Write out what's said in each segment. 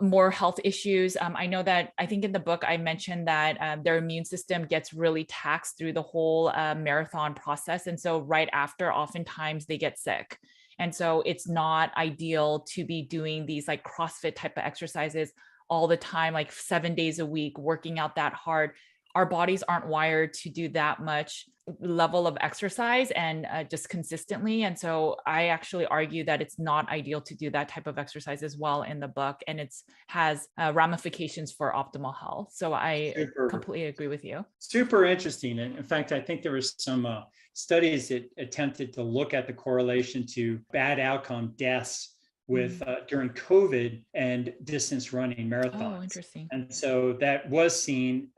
more health issues. I know that I think in the book I mentioned that their immune system gets really taxed through the whole marathon process. And so right after, oftentimes they get sick. And so it's not ideal to be doing these like CrossFit type of exercises all the time, like 7 days a week, working out that hard. Our bodies aren't wired to do that much level of exercise and just consistently. And so I actually argue that it's not ideal to do that type of exercise as well in the book. And it's has ramifications for optimal health. So I completely agree with you. Super interesting. And in fact, I think there was some studies that attempted to look at the correlation to bad outcome deaths with during COVID and distance running marathons. Oh, interesting. And so that was seen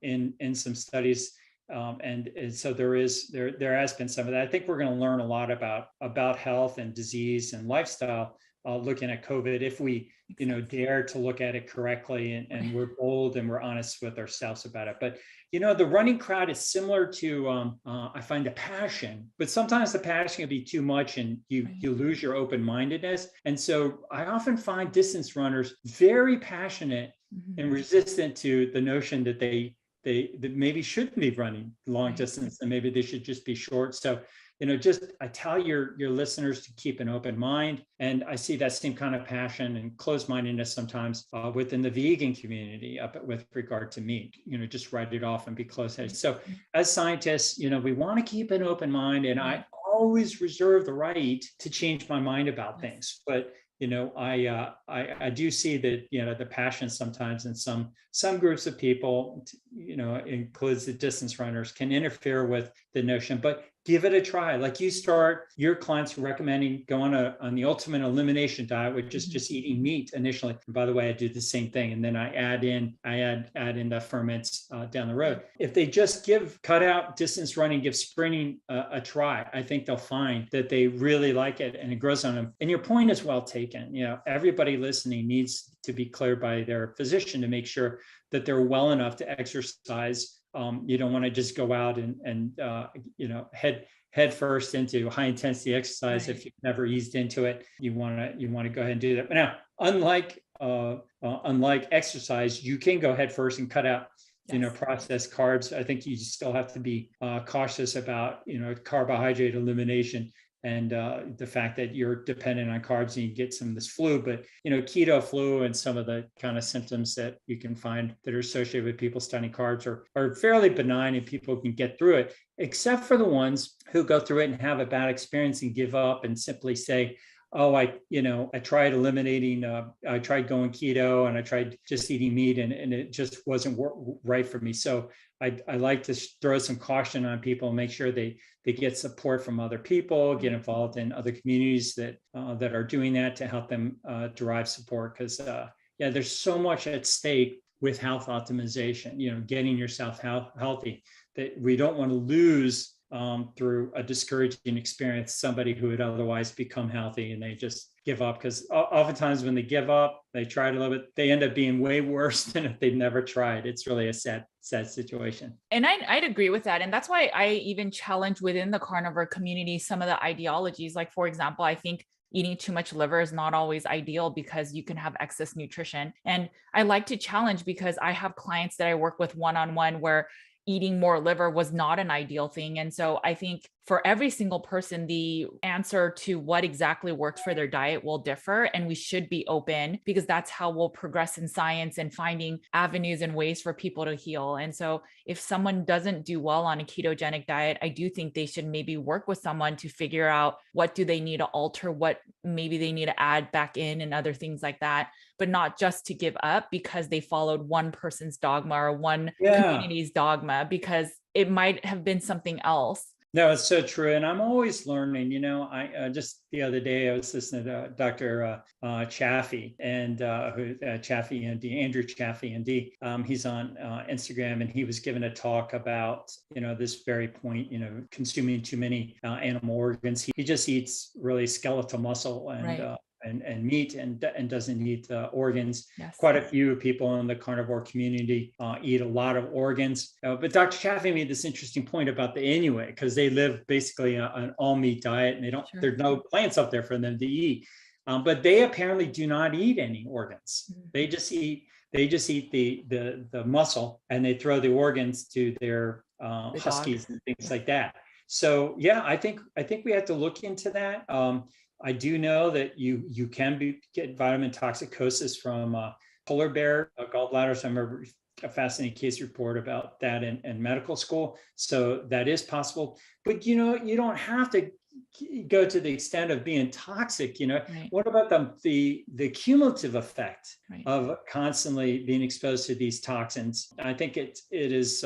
in some studies. And so there has been some of that. I think we're going to learn a lot about health and disease and lifestyle looking at COVID if we dare to look at it correctly and we're bold and we're honest with ourselves about it. But the running crowd is similar to I find the passion, but sometimes the passion can be too much and you lose your open-mindedness. And so I often find distance runners very passionate and resistant to the notion that they maybe shouldn't be running long distance and maybe they should just be short. So I tell your listeners to keep an open mind. And I see that same kind of passion and closed-mindedness sometimes within the vegan community with regard to meat, just write it off and be close-headed. So as scientists, we want to keep an open mind, and I always reserve the right to change my mind about things. But I do see that the passion sometimes in some groups of people, includes the distance runners, can interfere with the notion. But give it a try. Like you start your clients recommending go on the ultimate elimination diet, which is just eating meat initially. And by the way, I do the same thing, and then I add in the ferments down the road. If they just cut out distance running, give sprinting a try, I think they'll find that they really like it and it grows on them. And your point is well taken. Everybody listening needs to be cleared by their physician to make sure that they're well enough to exercise. You don't want to just go out and head first into high intensity exercise if you've never eased into it. You want to go ahead and do that. But now, unlike exercise, you can go head first and cut out processed carbs. I think you still have to be cautious about carbohydrate elimination and the fact that you're dependent on carbs and you get some of this flu. But keto flu and some of the kind of symptoms that you can find that are associated with people studying carbs are fairly benign, and people can get through it, except for the ones who go through it and have a bad experience and give up and simply say, oh, I tried eliminating, I tried going keto and I tried just eating meat and it just wasn't right for me. So I like to throw some caution on people and make sure they get support from other people, get involved in other communities that are doing that to help them derive support. Because there's so much at stake with health optimization, getting yourself healthy, that we don't want to lose through a discouraging experience somebody who would otherwise become healthy and they just give up. Because oftentimes when they give up, they try it a little bit, they end up being way worse than if they've never tried. It's really a sad situation. And I'd agree with that. And that's why I even challenge within the carnivore community some of the ideologies. Like, for example, I think eating too much liver is not always ideal because you can have excess nutrition. And I like to challenge because I have clients that I work with one-on-one where eating more liver was not an ideal thing. And so I think for every single person, the answer to what exactly works for their diet will differ. And we should be open because that's how we'll progress in science and finding avenues and ways for people to heal. And so if someone doesn't do well on a ketogenic diet, I do think they should maybe work with someone to figure out what do they need to alter, what maybe they need to add back in and other things like that, but not just to give up because they followed one person's dogma or one community's dogma, because it might have been something else. No, it's so true. And I'm always learning. I just the other day I was listening to Dr. Chaffee and Chaffee MD, Andrew Chaffee MD. He's on Instagram, and he was giving a talk about this very point. Consuming too many animal organs. He just eats really skeletal muscle and meat and doesn't eat organs. Yes. Quite a few people in the carnivore community eat a lot of organs. But Dr. Chaffee made this interesting point about the Inuit, because they live basically on an all meat diet, and there's no plants up there for them to eat. but they apparently do not eat any organs. Mm. They just eat the muscle, and they throw the organs to their The dog. huskies and things Yeah. like that. So yeah, I think we have to look into that. I do know that you can get vitamin toxicosis from polar bear gallbladders. I remember a fascinating case report about that in medical school. So that is possible. But you don't have to go to the extent of being toxic. Right. What about the cumulative effect Right. of constantly being exposed to these toxins? I think it is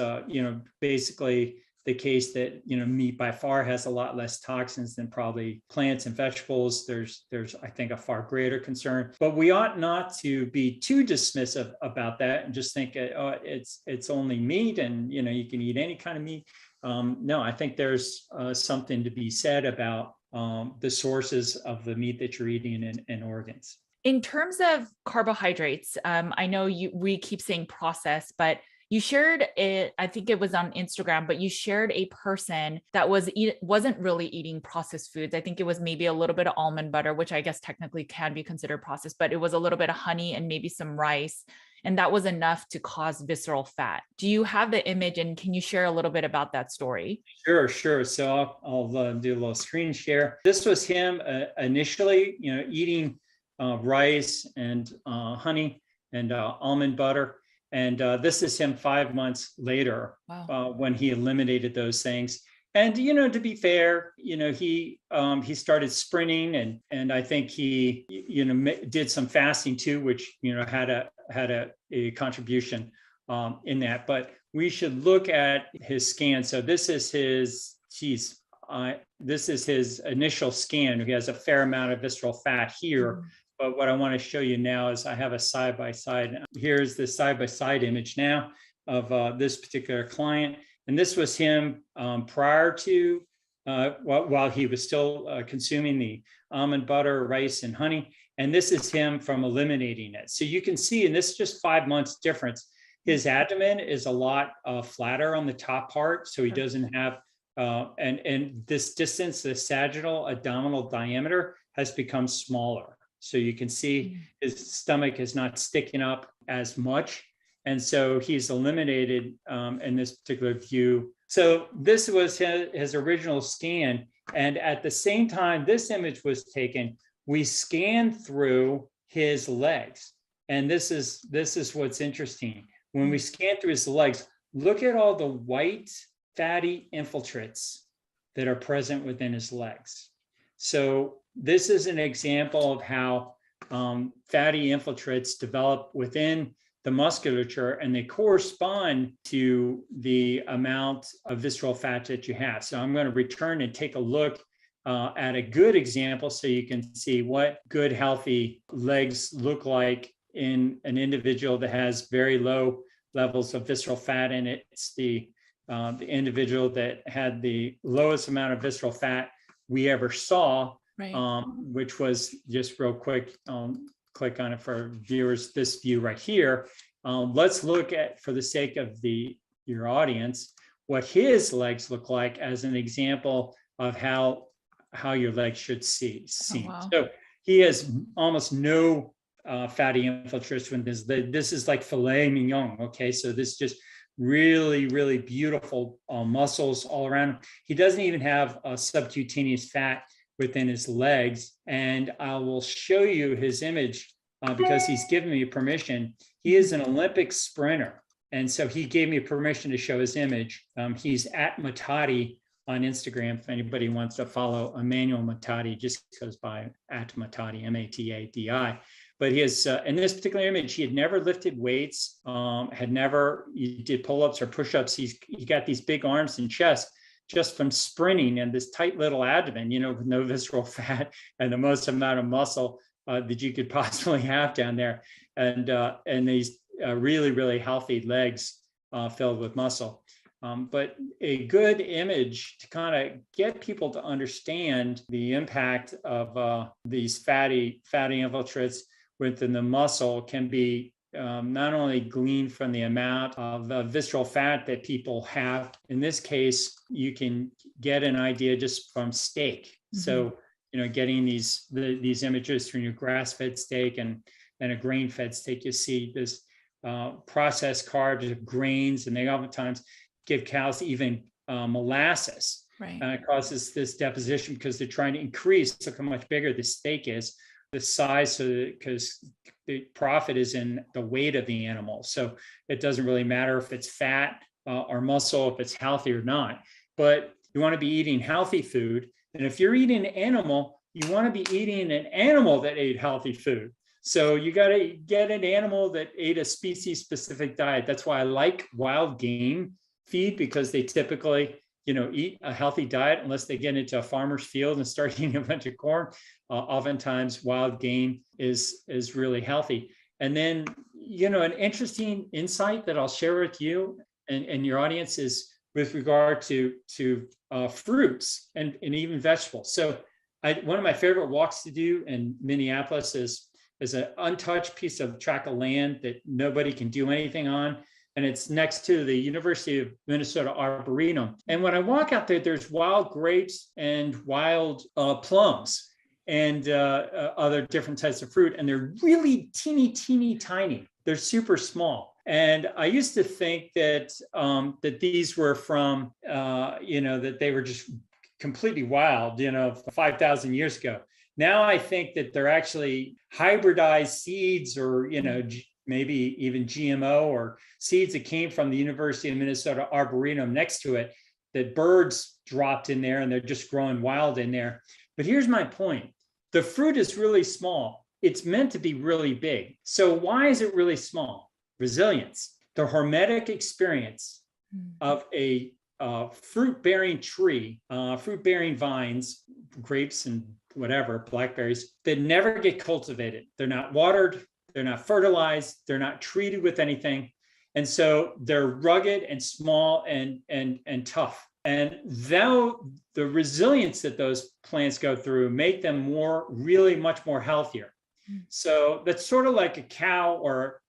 basically the case that meat by far has a lot less toxins than probably plants and vegetables. There's I think a far greater concern, but we ought not to be too dismissive about that and just think it's only meat, and you can eat any kind of meat. No, I think there's something to be said about the sources of the meat that you're eating and organs. In terms of carbohydrates, I know we keep saying processed, but you shared it, I think it was on Instagram, but you shared a person that wasn't really eating processed foods. I think it was maybe a little bit of almond butter, which I guess technically can be considered processed, but it was a little bit of honey and maybe some rice. And that was enough to cause visceral fat. Do you have the image, and can you share a little bit about that story? Sure. So I'll do a little screen share. This was him initially, eating rice and honey and almond butter. And this is him 5 months later. Wow. When he eliminated those things. And to be fair, he started sprinting, and I think he did some fasting too, which had a contribution in that. But we should look at his scan. So this is his initial scan. He has a fair amount of visceral fat here. Mm. But what I want to show you now is I have a side-by-side. Here's the side-by-side image now of this particular client. And this was him prior to, while he was still consuming the almond butter, rice, and honey. And this is him from eliminating it. So you can see, and this is just 5 months difference, his abdomen is a lot flatter on the top part. So he doesn't have, and this distance, the sagittal abdominal diameter has become smaller. So you can see his stomach is not sticking up as much. And so he's eliminated in this particular view. So this was his original scan. And at the same time this image was taken, we scanned through his legs. And this is what's interesting. When we scan through his legs, look at all the white fatty infiltrates that are present within his legs. So this is an example of how fatty infiltrates develop within the musculature, and they correspond to the amount of visceral fat that you have. So I'm going to return and take a look at a good example so you can see what good, healthy legs look like in an individual that has very low levels of visceral fat in it. It's the individual that had the lowest amount of visceral fat we ever saw. Right. Which was, just real quick, click on it for viewers, this view right here. Let's look at, for the sake of your audience, what his legs look like as an example of how your legs should seem. Oh, wow. So he has almost no fatty infiltrates when this is like filet mignon. Okay, so this just really, really beautiful muscles all around him. He doesn't even have a subcutaneous fat within his legs. And I will show you his image because he's given me permission. He is an Olympic sprinter. And so he gave me permission to show his image. He's at Matadi on Instagram. If anybody wants to follow Emmanuel Matadi, just goes by at Matadi, Matadi. But he has, in this particular image, he had never lifted weights, he did pull-ups or push-ups. He got these big arms and chest just from sprinting, and this tight little abdomen, with no visceral fat and the most amount of muscle that you could possibly have down there, and these really, really healthy legs filled with muscle. But a good image to kind of get people to understand the impact of these fatty infiltrates within the muscle can be not only gleaned from the amount of visceral fat that people have. In this case, you can get an idea just from steak. Mm-hmm. So getting these images from your grass-fed steak and a grain-fed steak, you see this processed carbs of grains, and they oftentimes give cows even molasses. Right. It causes this deposition because they're trying to increase, look how much bigger the steak is, the size, because the profit is in the weight of the animal. So it doesn't really matter if it's fat or muscle, if it's healthy or not. But you want to be eating healthy food. And if you're eating an animal, you want to be eating an animal that ate healthy food. So you got to get an animal that ate a species-specific diet. That's why I like wild game feed, because they typically, eat a healthy diet unless they get into a farmer's field and start eating a bunch of corn. Oftentimes, wild game is really healthy. And then, an interesting insight that I'll share with you and your audience is with regard to fruits and even vegetables. So one of my favorite walks to do in Minneapolis is an untouched piece of tract of land that nobody can do anything on. And it's next to the University of Minnesota Arboretum. And when I walk out there, there's wild grapes and wild plums and other different types of fruit. And they're really teeny tiny. They're super small. And I used to think that these were from, that they were just completely wild, 5,000 years ago. Now I think that they're actually hybridized seeds, or, maybe even GMO or seeds that came from the University of Minnesota Arboretum next to it, that birds dropped in there and they're just growing wild in there. But here's my point. The fruit is really small. It's meant to be really big. So why is it really small? Resilience. The hormetic experience of a fruit-bearing tree, fruit-bearing vines, grapes and whatever, blackberries, that never get cultivated. They're not watered, they're not fertilized, they're not treated with anything. And so they're rugged and small and tough. And though the resilience that those plants go through make them really much more healthier. So that's sort of like a cow or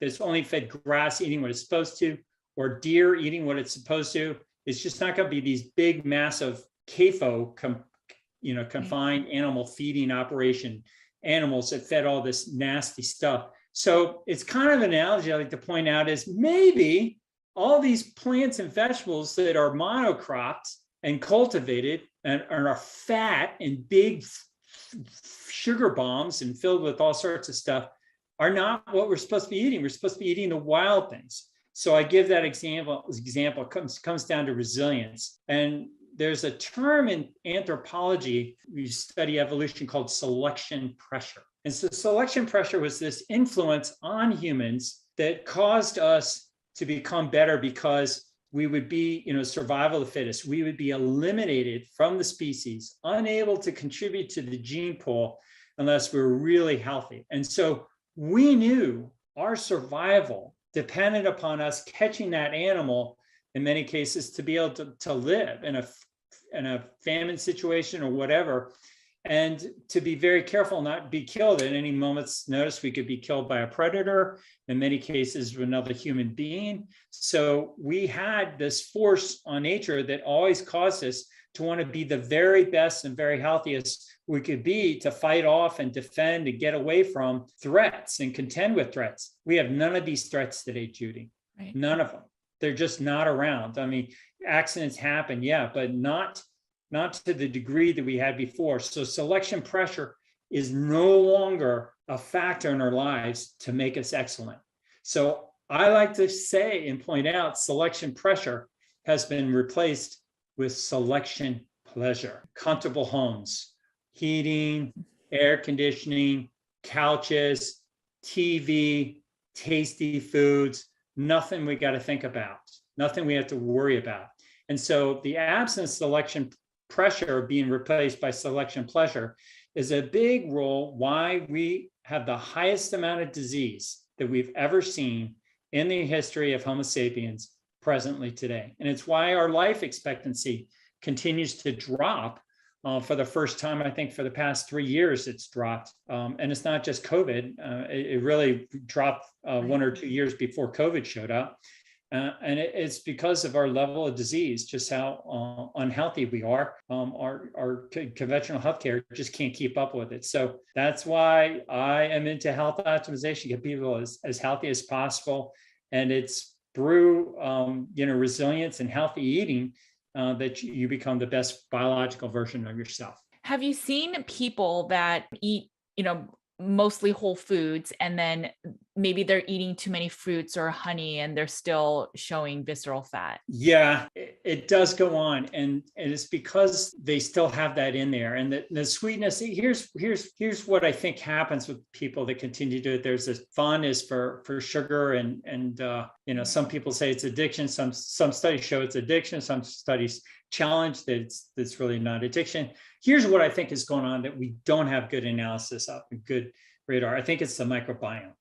that's only fed grass eating what it's supposed to, or deer eating what it's supposed to. It's just not going to be these big, massive CAFO, confined animal feeding operation animals that fed all this nasty stuff. So it's kind of an analogy I like to point out is maybe all these plants and vegetables that are monocropped and cultivated and are fat and big sugar bombs and filled with all sorts of stuff are not what we're supposed to be eating. We're supposed to be eating the wild things. So I give that example. Comes down to resilience. And there's a term in anthropology, we study evolution, called selection pressure. And so selection pressure was this influence on humans that caused us to become better because we would be, survival of the fittest. We would be eliminated from the species, unable to contribute to the gene pool unless we were really healthy. And so we knew our survival depended upon us catching that animal, in many cases, to be able to live in a famine situation or whatever, and to be very careful not be killed at any moment's notice. We could be killed by a predator, in many cases another human being. So we had this force on nature that always caused us to want to be the very best and very healthiest we could be, to fight off and defend and get away from threats and contend with threats. We have none of these threats today, Judy. Right. None of them. They're just not around. I mean, accidents happen, yeah, but not to the degree that we had before. So selection pressure is no longer a factor in our lives to make us excellent. So I like to say and point out, selection pressure has been replaced with selection pleasure. Comfortable homes, heating, air conditioning, couches, TV, tasty foods, nothing we got to think about, nothing we have to worry about. And so the absence of selection pressure being replaced by selection pleasure is a big role why we have the highest amount of disease that we've ever seen in the history of Homo sapiens presently today. And it's why our life expectancy continues to drop. For the first time, I think for the past 3 years, it's dropped. And it's not just COVID. It really dropped 1 or 2 years before COVID showed up. It's because of our level of disease, just how unhealthy we are. Our conventional healthcare just can't keep up with it. So that's why I am into health optimization, get people as healthy as possible. And it's through resilience and healthy eating that you become the best biological version of yourself. Have you seen people that eat, mostly whole foods, and then maybe they're eating too many fruits or honey and they're still showing visceral fat? Yeah, it does go on, and it's because they still have that in there, and the sweetness. Here's what I think happens with people that continue to do it. There's this fondness for sugar, and some people say it's addiction. Some studies show it's addiction. Some studies challenge that it's really not addiction. Here's what I think is going on that we don't have good analysis of, good radar. I think it's the microbiome.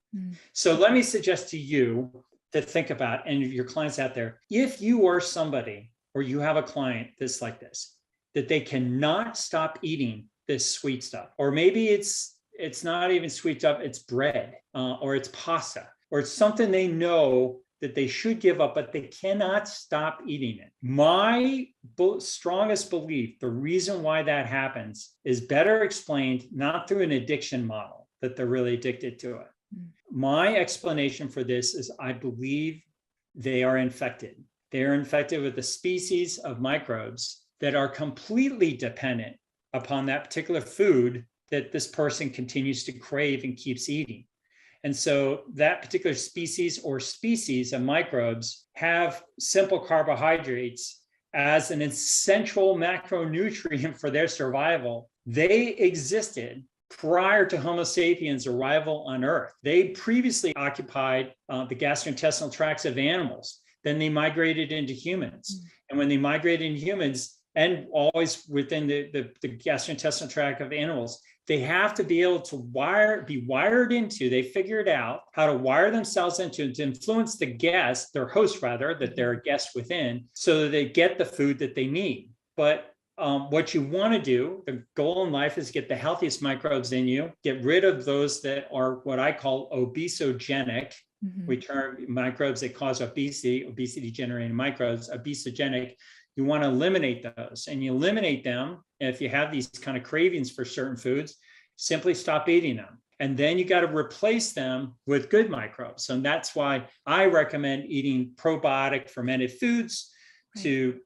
So let me suggest to you to think about, and your clients out there, if you are somebody or you have a client that's like this, that they cannot stop eating this sweet stuff, or maybe it's not even sweet stuff, it's bread or it's pasta, or it's something they know that they should give up, but they cannot stop eating it. My strongest belief, the reason why that happens is better explained not through an addiction model, that they're really addicted to it. My explanation for this is I believe they are infected. They are infected with a species of microbes that are completely dependent upon that particular food that this person continues to crave and keeps eating. And so that particular species of microbes have simple carbohydrates as an essential macronutrient for their survival. They existed prior to Homo sapiens' arrival on Earth. They previously occupied the gastrointestinal tracts of animals. Then they migrated into humans. And when they migrated into humans, and always within the gastrointestinal tract of animals, they have to be able to be wired into, they figured out how to wire themselves into, to influence the guest, their host rather, that they're a guest within, so that they get the food that they need. But what you want to do, the goal in life is get the healthiest microbes in you, get rid of those that are what I call obesogenic. We term microbes that cause obesity generating microbes, obesogenic. You want to eliminate those, and you eliminate them. If you have these kind of cravings for certain foods, simply stop eating them. And then you got to replace them with good microbes. And that's why I recommend eating probiotic fermented foods to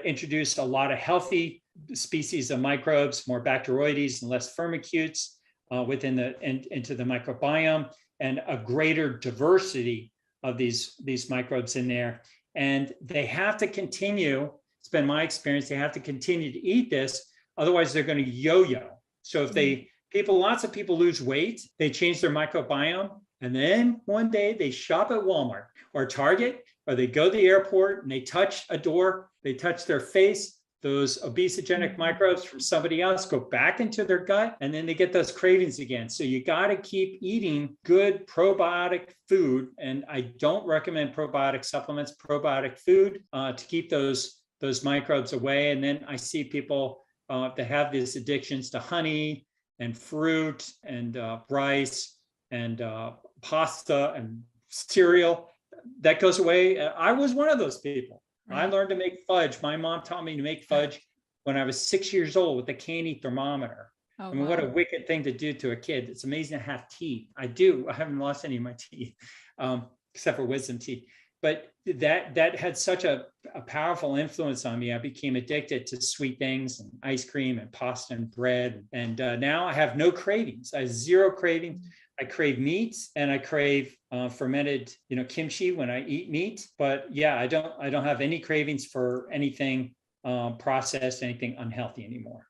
introduce a lot of healthy species of microbes, more Bacteroides and less Firmicutes into the microbiome, and a greater diversity of these microbes in there. And they have to continue. It's been my experience, they have to continue to eat this, otherwise they're going to yo-yo. So if lots of people lose weight, they change their microbiome, and then one day they shop at Walmart or Target, or they go to the airport and they touch a door, they touch their face, those obesogenic microbes from somebody else go back into their gut, and then they get those cravings again. So you got to keep eating good probiotic food. And I don't recommend probiotic supplements, probiotic food to keep those microbes away. And then I see people that have these addictions to honey and fruit and rice and pasta and cereal. That goes away. I was one of those people. I learned to make fudge. My mom taught me to make fudge when I was 6 years old with a candy thermometer. I mean, what a wicked thing to do to a kid. It's amazing to have teeth. I haven't lost any of my teeth, except for wisdom teeth. But that had such a powerful influence on me. I became addicted to sweet things and ice cream and pasta and bread. And now I have no cravings. I have zero cravings. I crave meat, and I crave fermented, kimchi when I eat meat. But yeah, I don't have any cravings for anything processed, anything unhealthy anymore.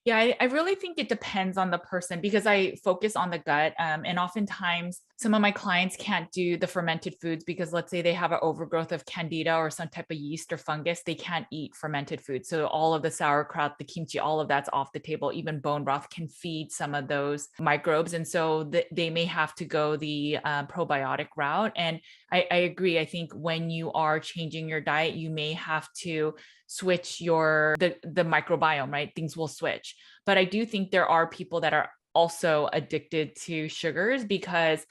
Yeah, I really think it depends on the person, because I focus on the gut. And oftentimes some of my clients can't do the fermented foods because, let's say, they have an overgrowth of candida or some type of yeast or fungus. They can't eat fermented food. So all of the sauerkraut, the kimchi, all of that's off the table. Even bone broth can feed some of those microbes. And so they may have to go the probiotic route. And I agree. I think when you are changing your diet, you may have to switch the microbiome, right? Things will switch. But I do think there are people that are also addicted to sugars, because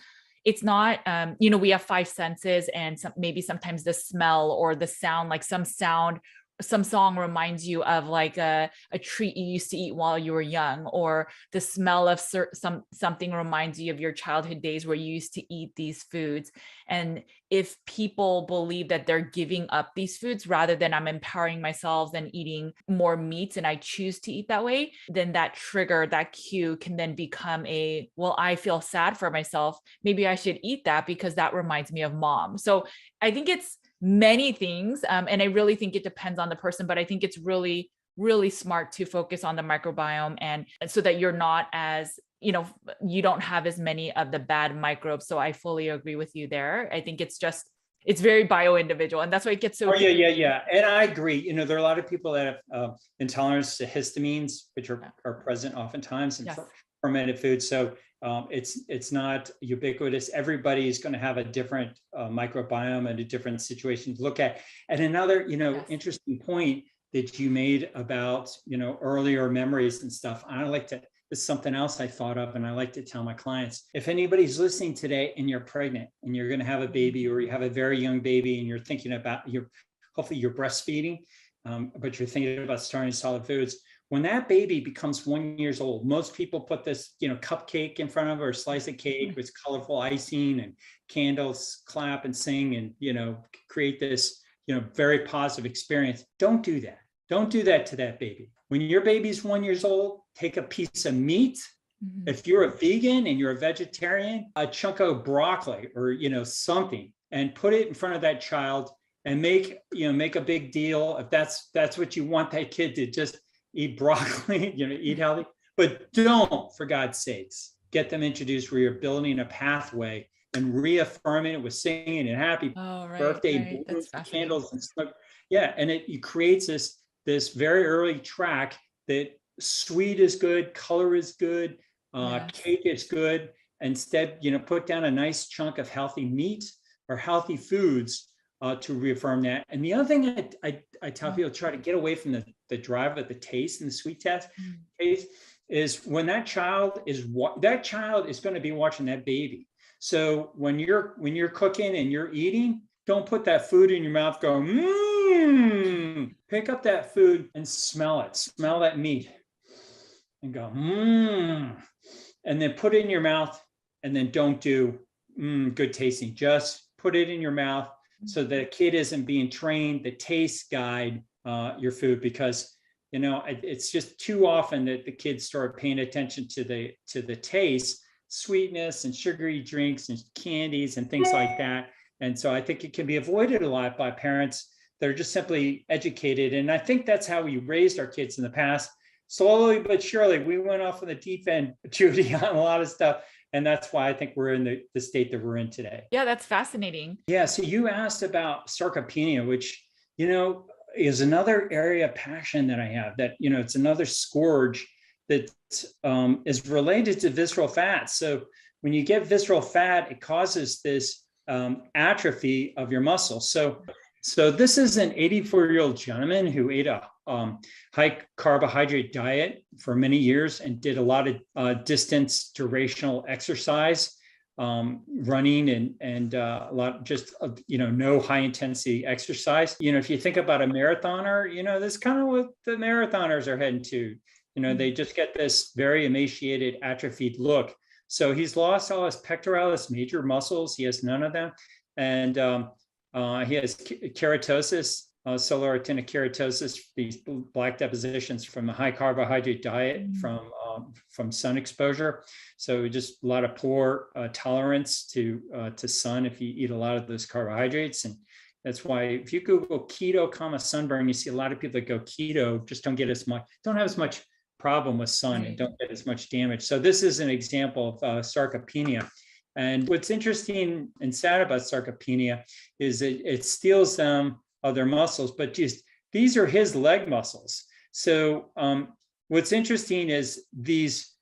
it's not, we have five senses, and maybe sometimes the smell or the sound, like some song reminds you of like a treat you used to eat while you were young, or the smell of something reminds you of your childhood days where you used to eat these foods. And if people believe that they're giving up these foods rather than I'm empowering myself and eating more meats and I choose to eat that way, then that trigger, that cue can then become well, I feel sad for myself. Maybe I should eat that because that reminds me of mom. So I think it's many things. And I really think it depends on the person, but I think it's really, really smart to focus on the microbiome, and so that you're not as, you don't have as many of the bad microbes. So I fully agree with you there. I think it's very bio individual, and that's why it gets so. Oh, yeah. And I agree. There are a lot of people that have intolerance to histamines, which are present oftentimes in fermented foods. So it's not ubiquitous. Everybody is going to have a different microbiome and a different situation to look at. And another, interesting point that you made about, earlier memories and stuff. It's something else I thought of, and I like to tell my clients, if anybody's listening today and you're pregnant and you're going to have a baby, or you have a very young baby and you're thinking about hopefully you're breastfeeding, but you're thinking about starting solid foods. When that baby becomes 1 year old, most people put this, cupcake in front of her, or slice of cake with colorful icing and candles, clap and sing, and, create this, very positive experience. Don't do that. Don't do that to that baby. When your baby's 1 year old, take a piece of meat. Mm-hmm. If you're a vegan and you're a vegetarian, a chunk of broccoli or, something, and put it in front of that child, and make a big deal. If that's what you want that kid to just eat broccoli, eat healthy, but don't, for God's sakes, get them introduced where you're building a pathway and reaffirming it with singing and happy birthday, balloons, candles and stuff. Yeah. And it creates this very early track that sweet is good, color is good, cake is good. Instead, put down a nice chunk of healthy meat or healthy foods to reaffirm that. And the other thing I tell people, try to get away from the drive of the taste and the sweet taste is when that child is going to be watching that baby. So when you're cooking and you're eating, don't put that food in your mouth going, pick up that food and smell it. Smell that meat and go, and then put it in your mouth, and then don't do good tasting. Just put it in your mouth so that a kid isn't being trained to taste guide your food, because it's just too often that the kids start paying attention to the taste, sweetness and sugary drinks and candies and things like that. And so I think it can be avoided a lot by parents that are just simply educated. And I think that's how we raised our kids in the past. Slowly but surely, we went off on the deep end, Judy, on a lot of stuff. And that's why I think we're in the state that we're in today. Yeah, that's fascinating. Yeah. So you asked about sarcopenia, which, is another area of passion that I have, that, it's another scourge that is related to visceral fat. So when you get visceral fat, it causes this atrophy of your muscles. So this is an 84-year-old gentleman who ate a high carbohydrate diet for many years and did a lot of distance durational exercise, running and a lot just no high intensity exercise. If you think about a marathoner, this is kind of what the marathoners are heading to. They just get this very emaciated, atrophied look. So he's lost all his pectoralis major muscles. He has none of them, and he has keratosis, solar actinic keratosis, these black depositions from a high carbohydrate diet, from sun exposure. So just a lot of poor tolerance to sun if you eat a lot of those carbohydrates. And that's why if you Google keto, sunburn, you see a lot of people that go keto just don't have as much problem with sun and don't get as much damage. So this is an example of sarcopenia. And what's interesting and sad about sarcopenia is it steals them of their muscles, but these are his leg muscles. So what's interesting is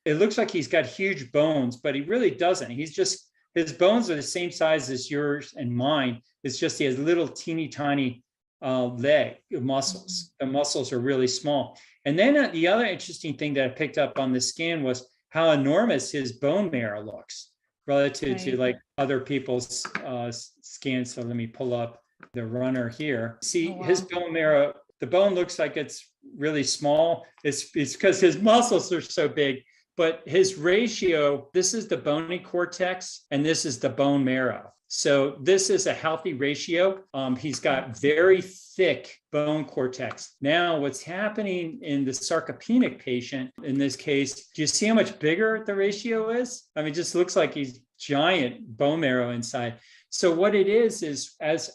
it looks like he's got huge bones, but he really doesn't. His bones are the same size as yours and mine. It's just he has little teeny tiny leg muscles. The muscles are really small. And then the other interesting thing that I picked up on the scan was how enormous his bone marrow looks, relative to Right. like other people's scans. So let me pull up the runner here. Oh, See his wow. bone marrow, the bone looks like it's really small. It's because his muscles are so big, but his ratio, this is the bony cortex and this is the bone marrow. So this is a healthy ratio. He's got very thick bone cortex. Now, what's happening in the sarcopenic patient, in this case, do you see how much bigger the ratio is? I mean, it just looks like he's giant bone marrow inside. So what it is as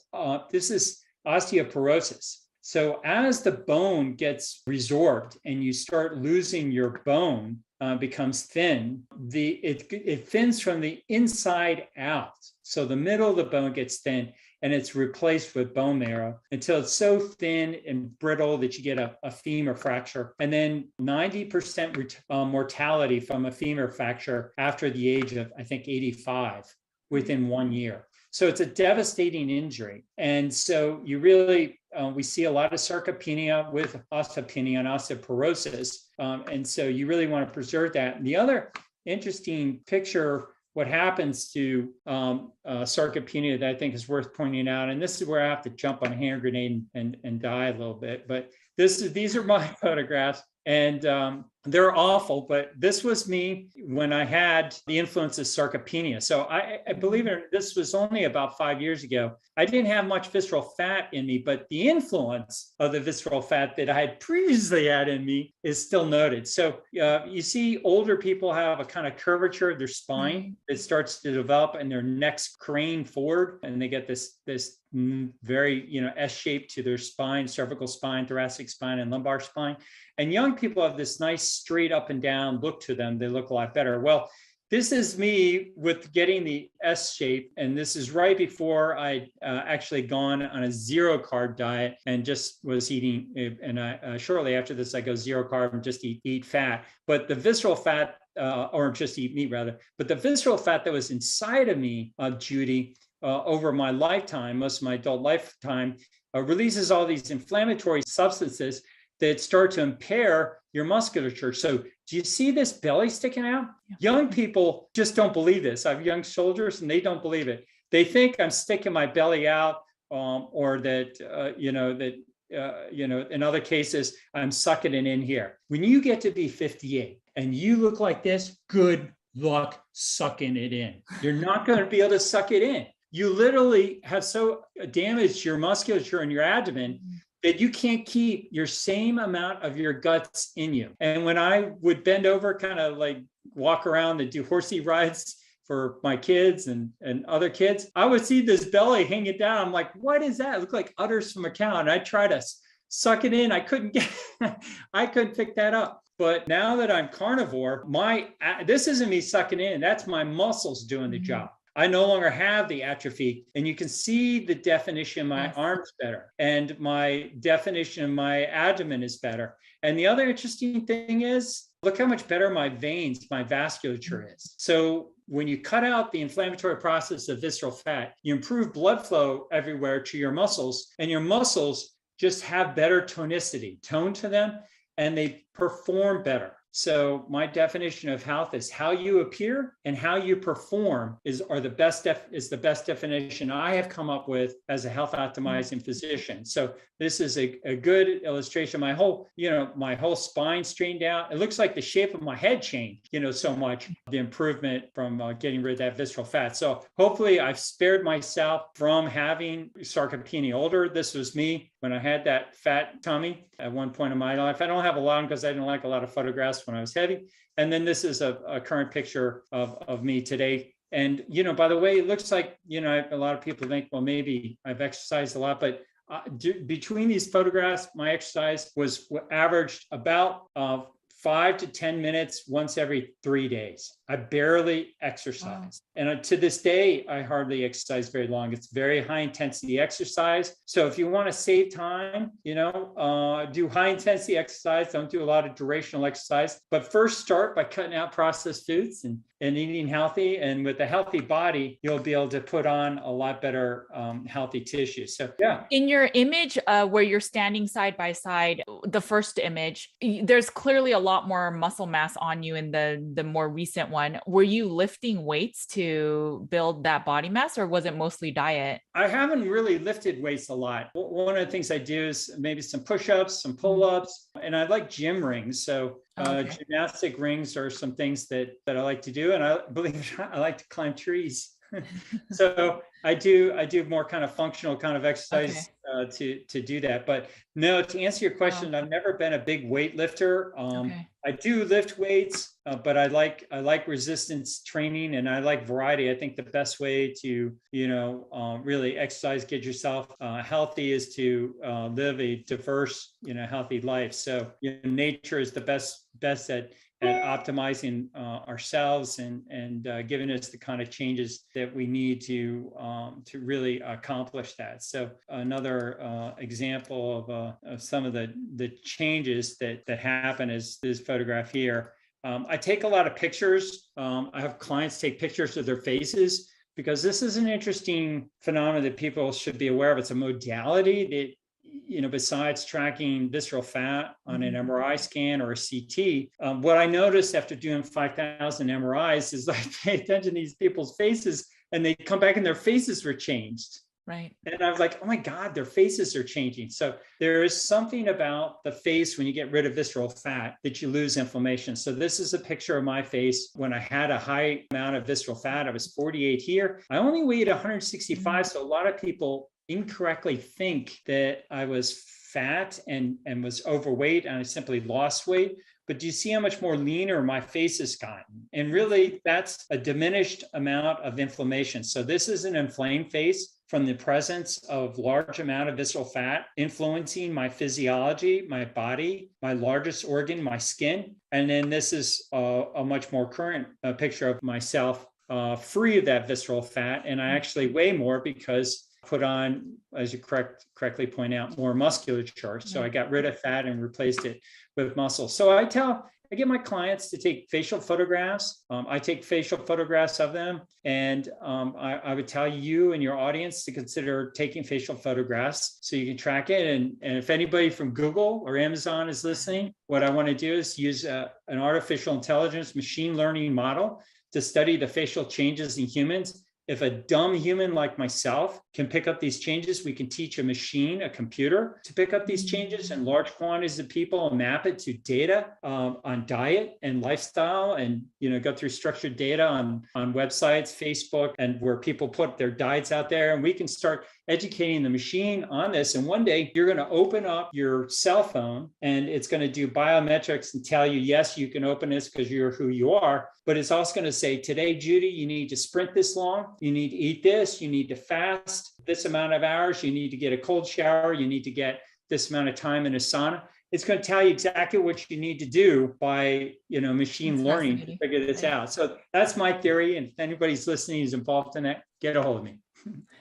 this is osteoporosis. So as the bone gets resorbed and you start losing your bone, becomes thin, it thins from the inside out. So the middle of the bone gets thin and it's replaced with bone marrow until it's so thin and brittle that you get a femur fracture. And then 90% mortality from a femur fracture after the age of, I think, 85 within 1 year. So it's a devastating injury. And so you really, we see a lot of sarcopenia with osteopenia and osteoporosis. And so you really want to preserve that. And the other interesting picture, what happens to sarcopenia that I think is worth pointing out, and this is where I have to jump on a hand grenade and die a little bit, but these are my photographs. And they're awful, but this was me when I had the influence of sarcopenia. So I believe this was only about 5 years ago. I didn't have much visceral fat in me, but the influence of the visceral fat that I had previously had in me is still noted. So you see older people have a kind of curvature of their spine that starts to develop and their necks crane forward, and they get this very, S shape to their spine, cervical spine, thoracic spine, and lumbar spine. And young people have this nice straight up and down look to them. They look a lot better. Well, this is me with getting the S shape. And this is right before I'd actually gone on a zero carb diet and just was eating. And shortly after this, I go zero carb and just eat fat. But the visceral fat, or just eat meat rather, but the visceral fat that was inside of me, Judy, over my lifetime, most of my adult lifetime, releases all these inflammatory substances that start to impair your musculature. So do you see this belly sticking out? Yeah. Young people just don't believe this. I have young soldiers and they don't believe it. They think I'm sticking my belly out, or that, in other cases, I'm sucking it in here. When you get to be 58 and you look like this, good luck sucking it in. You're not going to be able to suck it in. You literally have so damaged your musculature in your abdomen that you can't keep your same amount of your guts in you. And when I would bend over, kind of like walk around and do horsey rides for my kids and other kids, I would see this belly hanging down. I'm like, what is that? It looked like udders from a cow. And I try to suck it in. I couldn't pick that up. But now that I'm carnivore, this isn't me sucking in. That's my muscles doing the job. I no longer have the atrophy, and you can see the definition in my arms better, and my definition in my abdomen is better. And the other interesting thing is, look how much better my veins, my vasculature is. So when you cut out the inflammatory process of visceral fat, you improve blood flow everywhere to your muscles, and your muscles just have better tonicity, tone to them, and they perform better. So my definition of health is how you appear and how you perform is the best definition I have come up with as a health optimizing physician. So this is a good illustration. My whole spine straightened out. It looks like the shape of my head changed, so much, the improvement from getting rid of that visceral fat. So hopefully I've spared myself from having sarcopenia older. This was me when I had that fat tummy at one point in my life. I don't have a lot because I didn't like a lot of photographs when I was heavy. And then this is a current picture of me today. And, by the way, it looks like, a lot of people think, well, maybe I've exercised a lot, but between these photographs, my exercise was averaged about 5 to 10 minutes once every 3 days. I barely exercise. Wow. And to this day, I hardly exercise very long. It's very high intensity exercise. So if you want to save time, do high intensity exercise. Don't do a lot of durational exercise. But first start by cutting out processed foods and eating healthy. And with a healthy body, you'll be able to put on a lot better healthy tissue. So yeah. In your image where you're standing side by side, the first image, there's clearly a lot more muscle mass on you in the more recent one. Were you lifting weights to build that body mass, or was it mostly diet? I haven't really lifted weights a lot. One of the things I do is maybe some push-ups, some Mhm. pull-ups, and I like gym rings. So Okay. gymnastic rings are some things that I like to do. And I believe it or not, I like to climb trees. So I do more kind of functional kind of Okay. exercise to do that. But no, to answer your Wow. question, I've never been a big weight lifter. Okay. I do lift weights, but I like resistance training and I like variety. I think the best way to really exercise, get yourself healthy, is to live a diverse, healthy life. So nature is the best at optimizing ourselves and giving us the kind of changes that we need to really accomplish that. So another example of some of the changes that happen is this photograph here. I take a lot of pictures. I have clients take pictures of their faces because this is an interesting phenomenon that people should be aware of. It's a modality that, besides tracking visceral fat on an MRI scan or a CT, what I noticed after doing 5,000 MRIs is I pay attention to these people's faces and they come back and their faces were changed. Right. And I was like, oh my God, their faces are changing. So there is something about the face when you get rid of visceral fat that you lose inflammation. So this is a picture of my face when I had a high amount of visceral fat. I was 48 here. I only weighed 165. So a lot of people incorrectly think that I was fat and was overweight and I simply lost weight. But do you see how much more leaner my face has gotten? And really, that's a diminished amount of inflammation. So this is an inflamed face from the presence of large amount of visceral fat influencing my physiology, my body, my largest organ, my skin. And then this is a much more current picture of myself free of that visceral fat. And I actually weigh more because I put on, as you correctly point out, more musculature. So I got rid of fat and replaced it with muscle. So I get my clients to take facial photographs. I take facial photographs of them. And I would tell you and your audience to consider taking facial photographs so you can track it. And if anybody from Google or Amazon is listening, what I want to do is use an artificial intelligence machine learning model to study the facial changes in humans. If a dumb human like myself can pick up these changes, we can teach a machine, a computer, to pick up these changes in large quantities of people and map it to data on diet and lifestyle, and go through structured data on websites, Facebook, and where people put their diets out there. And we can start educating the machine on this. And one day you're going to open up your cell phone and it's going to do biometrics and tell you, yes, you can open this because you're who you are. But it's also going to say, today, Judy, you need to sprint this long. You need to eat this. You need to fast this amount of hours. You need to get a cold shower. You need to get this amount of time in a sauna. It's going to tell you exactly what you need to do by, machine learning to figure this out. So that's my theory. And if anybody's listening is involved in that, get a hold of me.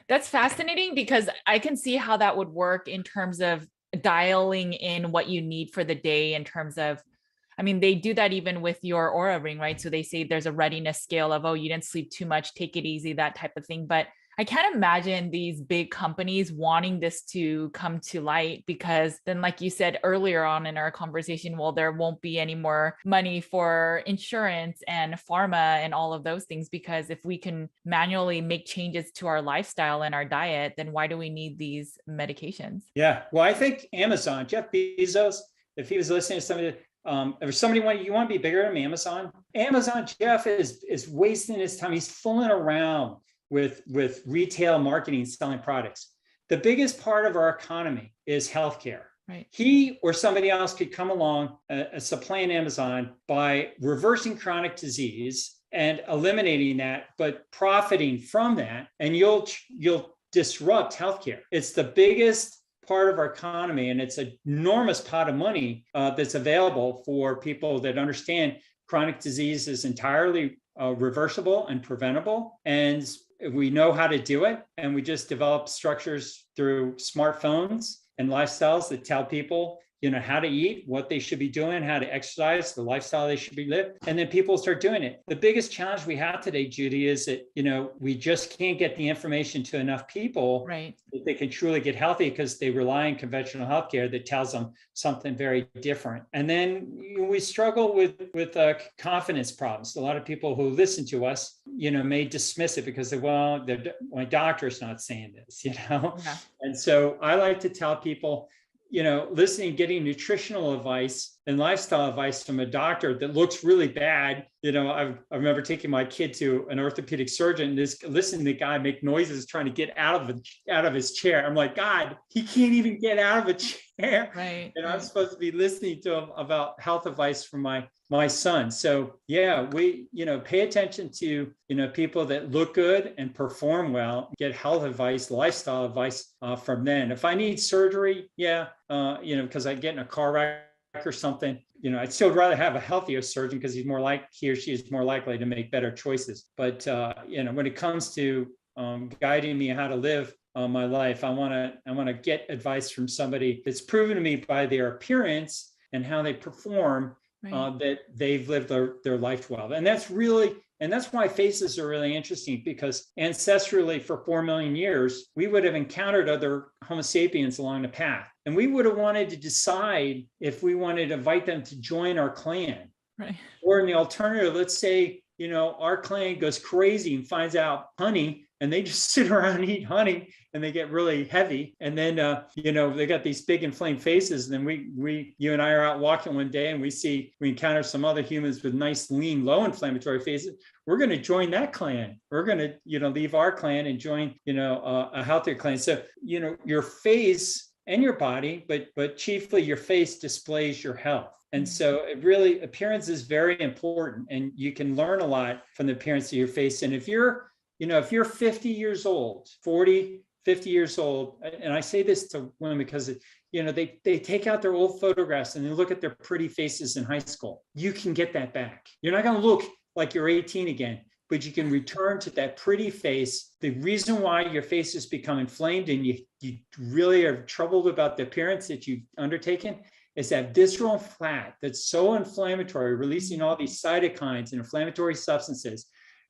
That's fascinating because I can see how that would work in terms of dialing in what you need for the day in terms of, I mean, they do that even with your Aura ring, right? So they say there's a readiness scale of, oh, you didn't sleep too much, take it easy, that type of thing. But I can't imagine these big companies wanting this to come to light, because then, like you said earlier on in our conversation, well, there won't be any more money for insurance and pharma and all of those things, because if we can manually make changes to our lifestyle and our diet, then why do we need these medications? Yeah. Well, I think Amazon, Jeff Bezos, if he was listening to somebody, if somebody you want to be bigger than Amazon, Jeff is wasting his time. He's fooling around with retail marketing, selling products. The biggest part of our economy is healthcare. Right. He or somebody else could come along, supplant Amazon by reversing chronic disease and eliminating that, but profiting from that, and you'll disrupt healthcare. It's the biggest part of our economy, and it's an enormous pot of money that's available for people that understand chronic disease is entirely reversible and preventable, and we know how to do it. And we just develop structures through smartphones and lifestyles that tell people how to eat, what they should be doing, how to exercise, the lifestyle they should be living. And then people start doing it. The biggest challenge we have today, Judy, is that, we just can't get the information to enough people Right. that they can truly get healthy because they rely on conventional healthcare that tells them something very different. And then we struggle with confidence problems. A lot of people who listen to us, may dismiss it because my doctor's not saying this, Yeah. And so I like to tell people, listening, getting nutritional advice and lifestyle advice from a doctor that looks really bad. I remember taking my kid to an orthopedic surgeon and listening to the guy make noises trying to get out of his chair. I'm like, God, he can't even get out of a chair. Right. And I'm supposed to be listening to him about health advice from my son. So yeah, we, pay attention to, people that look good and perform well, get health advice, lifestyle advice from them. If I need surgery, because I get in a car wreck or something, I'd still rather have a healthier surgeon because he or she is more likely to make better choices. But, when it comes to guiding me how to live my life, I want to get advice from somebody that's proven to me by their appearance and how they perform, right, that they've lived their life well. And that's why faces are really interesting, because ancestrally for 4 million years, we would have encountered other Homo sapiens along the path. And we would have wanted to decide if we wanted to invite them to join our clan. Right. Or in the alternative, let's say, our clan goes crazy and finds out honey, and they just sit around and eat honey and they get really heavy. And then, they got these big inflamed faces. And then you and I are out walking one day and we encounter some other humans with nice, lean, low inflammatory faces. We're going to join that clan. We're going to, leave our clan and join, a healthier clan. So, your face and your body, but chiefly your face displays your health. And so appearance is very important, and you can learn a lot from the appearance of your face. And if you're 50 years old, 40, 50 years old, and I say this to women because, they take out their old photographs and they look at their pretty faces in high school. You can get that back. You're not going to look like you're 18 again, but you can return to that pretty face. The reason why your face has become inflamed and you really are troubled about the appearance that you've undertaken is that visceral fat that's so inflammatory, releasing all these cytokines and inflammatory substances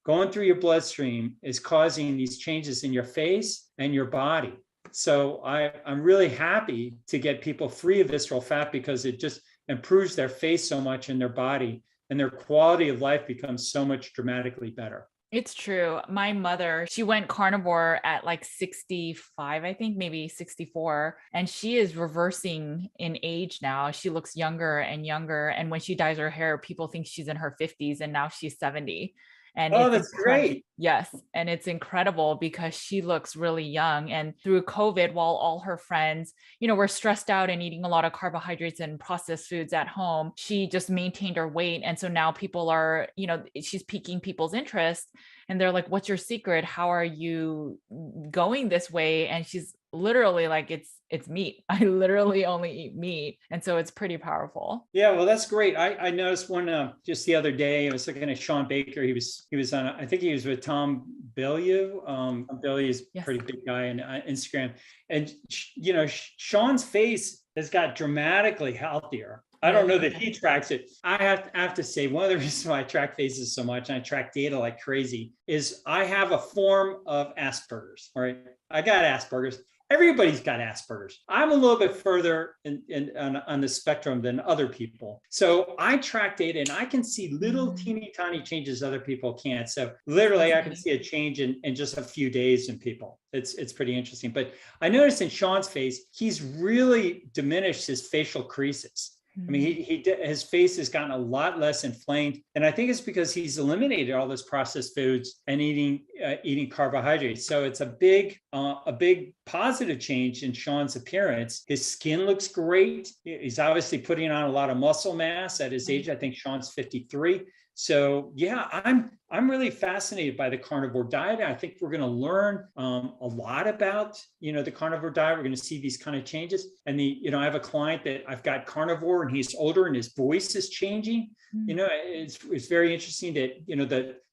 going through your bloodstream, is causing these changes in your face and your body. So I'm really happy to get people free of visceral fat because it just improves their face so much in their body, and their quality of life becomes so much dramatically better. It's true. My mother, she went carnivore at like 65, I think, maybe 64. And she is reversing in age now. She looks younger and younger. And when she dyes her hair, people think she's in her 50s, and now she's 70. And that's great. Yes. And it's incredible because she looks really young. And through COVID, while all her friends, were stressed out and eating a lot of carbohydrates and processed foods at home, she just maintained her weight. And so now people are, she's piquing people's interest, and they're like, what's your secret? How are you going this way? And she's literally like, it's meat. I literally only eat meat. And so it's pretty powerful. Yeah, well, that's great. I noticed one just the other day. I was looking at Sean Baker. He was on, I think he was with Tom Bilyeu. Tom Bilyeu is a pretty big guy on Instagram. And, Sean's face has got dramatically healthier. I don't know that he tracks it. I have to say, one of the reasons why I track faces so much and I track data like crazy is I have a form of Asperger's, right? I got Asperger's. Everybody's got Asperger's. I'm a little bit further on the spectrum than other people. So I track data and I can see little teeny tiny changes other people can't. So literally I can see a change in just a few days in people. It's pretty interesting. But I noticed in Sean's face, he's really diminished his facial creases. I mean, his face has gotten a lot less inflamed, and I think it's because he's eliminated all those processed foods and eating carbohydrates. So it's a big positive change in Sean's appearance. His skin looks great. He's obviously putting on a lot of muscle mass at his age. I think Sean's 53. So yeah, I'm really fascinated by the carnivore diet. I think we're going to learn a lot about, the carnivore diet. We're going to see these kind of changes. And I have a client that I've got carnivore, and he's older and his voice is changing. It's very interesting that,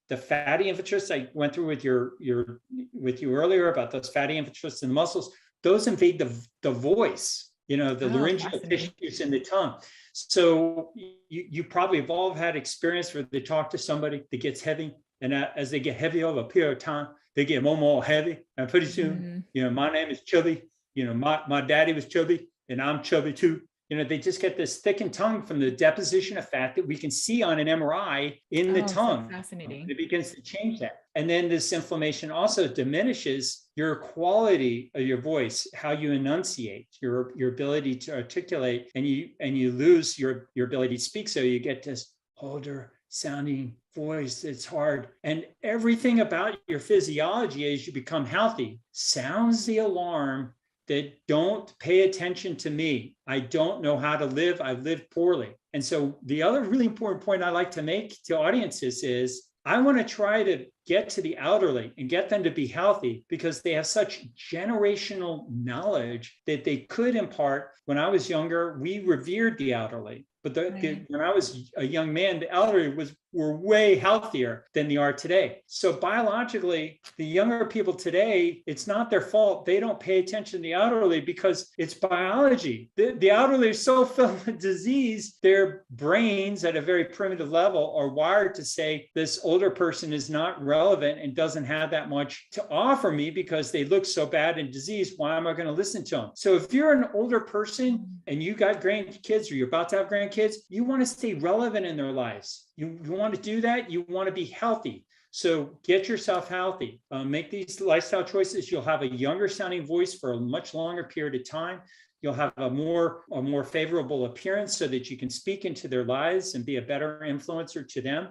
the fatty infiltrates I went through with you earlier about those fatty infiltrates in the muscles, those invade the voice. the Oh, laryngeal fascinating. tissues in the tongue. So you probably have all had experience where they talk to somebody that gets heavy, and as they get heavy over a period of time, they get more and more heavy. And pretty soon, Mhm. my name is Chubby. My daddy was chubby, and I'm chubby too. They just get this thickened tongue from the deposition of fat that we can see on an MRI in the Oh, so tongue. fascinating. It begins to change that. And then this inflammation also diminishes your quality of your voice, how you enunciate, your ability to articulate, and you lose your ability to speak. So you get this older sounding voice. It's hard. And everything about your physiology as you become healthy sounds the alarm that don't pay attention to me. I don't know how to live. I've lived poorly. And so the other really important point I like to make to audiences is I want to try to get to the elderly and get them to be healthy because they have such generational knowledge that they could impart. When I was younger, we revered the elderly. But when I was a young man, the elderly were way healthier than they are today. So biologically, the younger people today, it's not their fault. They don't pay attention to the elderly because it's biology. The elderly are so filled with disease, their brains at a very primitive level are wired to say this older person is not relevant and doesn't have that much to offer me because they look so bad in disease. Why am I going to listen to them? So if you're an older person and you got grandkids or you're about to have grandkids, you want to stay relevant in their lives. You want to do that. You want to be healthy. So get yourself healthy. Make these lifestyle choices. You'll have a younger sounding voice for a much longer period of time. You'll have a more favorable appearance so that you can speak into their lives and be a better influencer to them.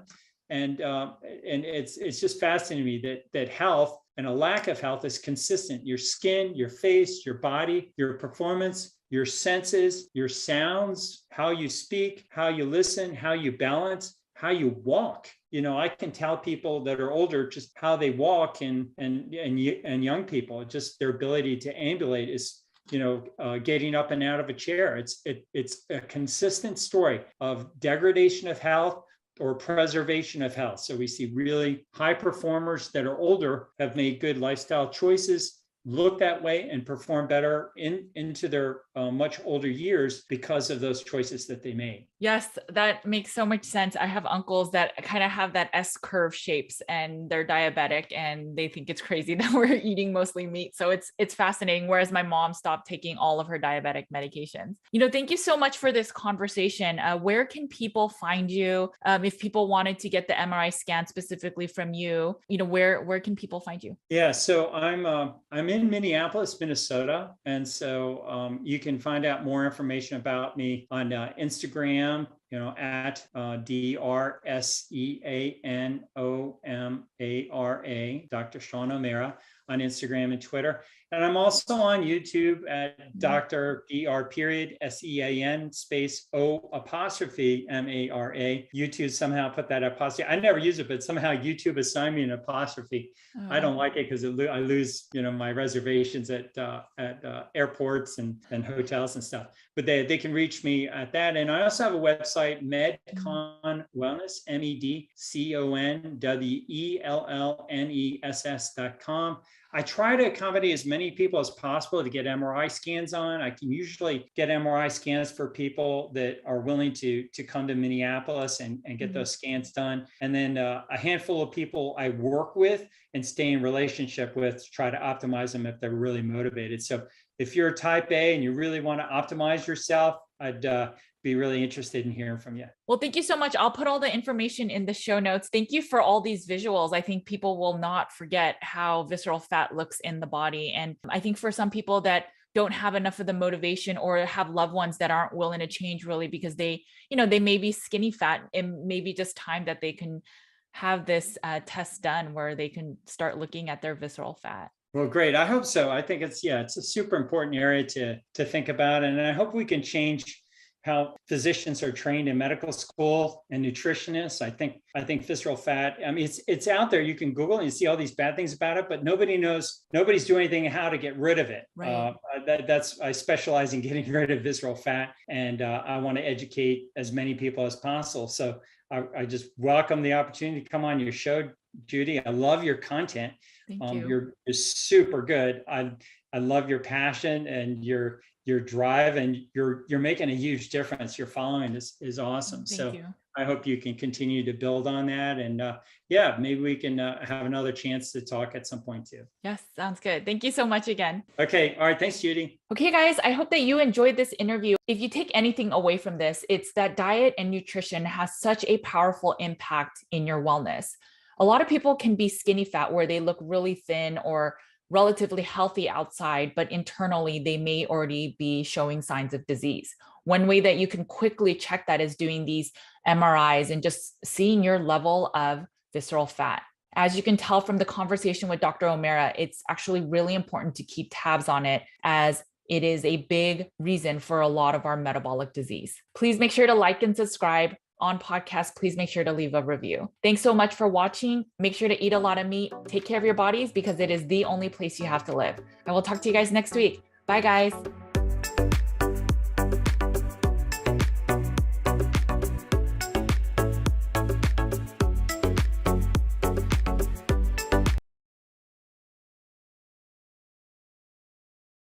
And it's just fascinating to me that health and a lack of health is consistent. Your skin, your face, your body, your performance, your senses, your sounds, how you speak, how you listen, how you balance, how you walk. I can tell people that are older just how they walk, and young people, just their ability to ambulate is getting up and out of a chair. It's a consistent story of degradation of health or preservation of health. So we see really high performers that are older have made good lifestyle choices, look that way, and perform better into their much older years because of those choices that they made. Yes, that makes so much sense. I have uncles that kind of have that S curve shapes and they're diabetic and they think it's crazy that we're eating mostly meat. So it's fascinating. Whereas my mom stopped taking all of her diabetic medications. Thank you so much for this conversation. Where can people find you? If people wanted to get the MRI scan specifically from you, where can people find you? Yeah, so I'm in Minneapolis, Minnesota, and so you can find out more information about me on Instagram, at DRSEANOMARA, Dr. Sean O'Mara, on Instagram and Twitter. And I'm also on YouTube at Dr. DR period SEAN space O''MARA. YouTube somehow put that apostrophe. I never use it, but somehow YouTube assigned me an apostrophe. Oh. I don't like it because I lose, my reservations at airports and hotels and stuff. But they can reach me at that. And I also have a website, Medcon Wellness, MEDCONWELLNESS.com. I try to accommodate as many people as possible to get MRI scans on. I can usually get MRI scans for people that are willing to come to Minneapolis and get those scans done. And then a handful of people I work with and stay in relationship with to try to optimize them if they're really motivated. So if you're a type A and you really want to optimize yourself, I'd be really interested in hearing from you. Well, thank you so much. I'll put all the information in the show notes. Thank you for all these visuals. I think people will not forget how visceral fat looks in the body. And I think for some people that don't have enough of the motivation or have loved ones that aren't willing to change really because they may be skinny fat, and maybe just time that they can have this test done where they can start looking at their visceral fat. Well, great. I hope so. I think it's a super important area to think about. And I hope we can change how physicians are trained in medical school and nutritionists. I think visceral fat, I mean, it's out there. You can Google and you see all these bad things about it, but nobody's doing anything how to get rid of it. Right. I specialize in getting rid of visceral fat, and I want to educate as many people as possible. So I just welcome the opportunity to come on your show, Judy. I love your content. Thank you. You're super good. I love your passion and your your drive, and you're making a huge difference. Your following is awesome. Thank you. I hope you can continue to build on that. And yeah, maybe we can have another chance to talk at some point too. Yes, sounds good. Thank you so much again. Okay. All right. Thanks, Judy. Okay, guys, I hope that you enjoyed this interview. If you take anything away from this, it's that diet and nutrition has such a powerful impact in your wellness. A lot of people can be skinny fat where they look really thin or relatively healthy outside, but internally they may already be showing signs of disease. One way that you can quickly check that is doing these MRIs and just seeing your level of visceral fat. As you can tell from the conversation with Dr. O'Mara, it's actually really important to keep tabs on it, as it is a big reason for a lot of our metabolic disease. Please make sure to like and subscribe. On podcasts, please make sure to leave a review. Thanks so much for watching. Make sure to eat a lot of meat. Take care of your bodies, because it is the only place you have to live. I will talk to you guys next week. Bye, guys.